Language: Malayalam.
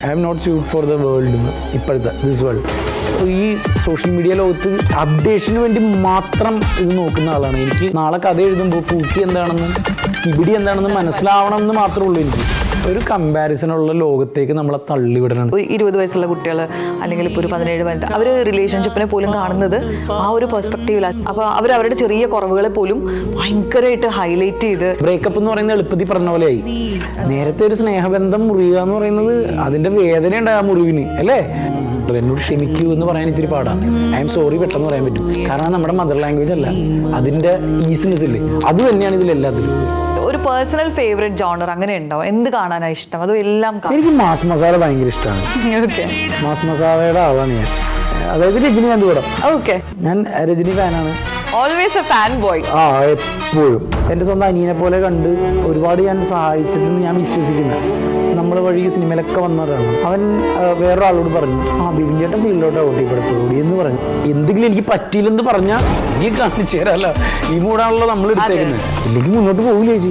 I am not suit for the world ഇപ്പോഴത്തെ ദിസ് വേൾഡ്. ഈ സോഷ്യൽ മീഡിയ ലോകത്ത് അപ്ഡേഷന് വേണ്ടി മാത്രം ഇത് നോക്കുന്ന ആളാണ്. എനിക്ക് നാളെ കഥ എഴുതുമ്പോൾ പൂക്കി എന്താണെന്നും സ്കിബിഡി എന്താണെന്നും മനസ്സിലാവണം എന്ന് മാത്രമേ ഉള്ളൂ. എനിക്ക് ഒരു കമ്പാരിസണുള്ള ലോകത്തേക്ക് നമ്മളെ തള്ളിവിടണം. 20 വയസ്സുള്ള കുട്ടികൾ അല്ലെങ്കിൽ ഇപ്പോൾ ഒരു 17 വയസ്സ് അവർ റിലേഷൻഷിപ്പിനെ പോലും കാണുന്നത് ആ ഒരു പെർസ്പെക്റ്റീവിലാണ്. അപ്പോൾ അവരുടെ ചെറിയ കുറവുകളെ പോലും ഭയങ്കരമായിട്ട് ഹൈലൈറ്റ് ചെയ്ത് ബ്രേക്കപ്പ് എന്ന് പറയുന്നത് എളുപ്പത്തിൽ പറഞ്ഞ പോലെയായി. നേരത്തെ ഒരു സ്നേഹബന്ധം മുറിയുക എന്ന് പറയുന്നത് അതിന്റെ വേദന ഉണ്ട് ആ മുറിവിന്, അല്ലേ? എന്നോട് ക്ഷമിക്കൂ എന്ന് പറയാൻ ഇത്തിരി പാടാണ്. ഐ എം സോറി പെട്ടെന്ന് പറയാൻ പറ്റും, കാരണം നമ്മുടെ മദർ ലാംഗ്വേജ് അല്ല. അതിന്റെ ഈസിനെസ് ഇല്ലേ, അത് തന്നെയാണ് ഇതിലെല്ലാത്തിലും. ഒരു പേഴ്സണൽ ഫേവറേറ്റ് ജോണർ അങ്ങനെ ഉണ്ടോ? എന്ത് കാണാനാണ് ഇഷ്ടം? അതോ എല്ലാം? എനിക്ക് മാസ് മസാല ഭയങ്കര ഇഷ്ടമാണ്. ഓക്കെ, മാസ് മസാലയുടെ ആളാണ് ഞാൻ. അതായത് രജനികാന്ത് കൂടെ. ഓക്കെ, ഞാൻ രജനി ഫാനാണ്. Always A fan boy. എപ്പോഴും എൻ്റെ സ്വന്തം അനിയനെ പോലെ കണ്ട് ഒരുപാട് ഞാൻ സഹായിച്ചിട്ടുണ്ടെന്ന് ഞാൻ വിശ്വസിക്കുന്നത്. നമ്മൾ വഴി സിനിമയിലൊക്കെ വന്നവരാണ്. അവൻ വേറൊരാളോട് പറഞ്ഞു, ബിബിൻ ചേട്ടൻ ഫീൽഡിലോട്ട് ഔട്ടിപ്പെടുത്തോടി എന്ന് പറഞ്ഞു. എന്തെങ്കിലും എനിക്ക് പറ്റിയില്ലെന്ന് പറഞ്ഞാൽ നീ കാണിച്ചു തരാമല്ലോ, ഈ മൂടാണല്ലോ നമ്മൾ എടുത്തേക്കുന്നത്, ഇല്ലെങ്കിൽ മുന്നോട്ട് പോകില്ല ചേച്ചി.